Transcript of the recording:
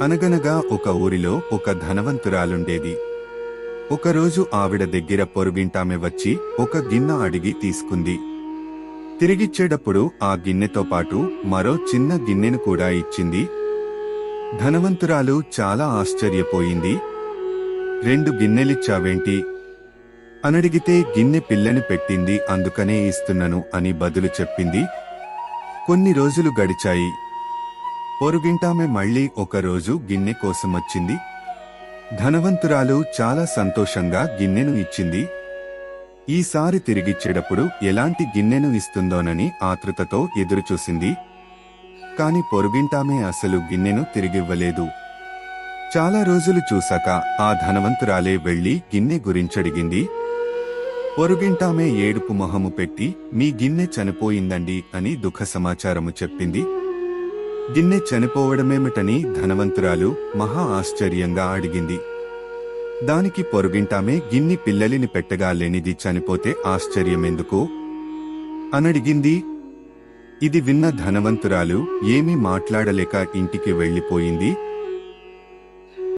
అనగనగా ఒక ఊరిలో ఒక ధనవంతురాలుండేది. ఒకరోజు ఆవిడ దగ్గర పొరుగింటామె వచ్చి ఒక గిన్నె అడిగి తీసుకుంది. తిరిగిచ్చేటప్పుడు ఆ గిన్నెతో పాటు మరో చిన్న గిన్నెను కూడా ఇచ్చింది. ధనవంతురాలు చాలా ఆశ్చర్యపోయింది. రెండు గిన్నెలిచ్చావేంటి అనడిగితే గిన్నె పిల్లని పెట్టింది, అందుకనే ఇస్తున్నాను అని బదులు చెప్పింది. కొన్ని రోజులు గడిచాయి. పొరుగింటామె మళ్లీ ఒకరోజు గిన్నె కోసమొచ్చింది. ధనవంతురాలు చాలా సంతోషంగా గిన్నెను ఇచ్చింది. ఈసారి తిరిగిచ్చేటప్పుడు ఎలాంటి గిన్నెను ఇస్తుందోనని ఆతృతతో ఎదురుచూసింది. కాని పొరుగింటామె అసలు గిన్నెను తిరిగివ్వలేదు. చాలా రోజులు చూశాక ఆ ధనవంతురాలే వెళ్లి గిన్నె గురించడిగింది. పొరుగింటామె ఏడుపు మొహము పెట్టి, మీ గిన్నె చనిపోయిందండి అని దుఃఖ సమాచారము చెప్పింది. గిన్నె చనిపోవడమేమిటని ధనవంతురాలు మహా ఆశ్చర్యంగా అడిగింది. దానికి పొరుగింటామె గిన్ని పిల్లలిని పెట్టగా లేనిది చనిపోతే ఆశ్చర్యమెందుకు అనడిగింది. ఇది విన్న ధనవంతురాలు ఏమీ మాట్లాడలేక ఇంటికి వెళ్లిపోయింది.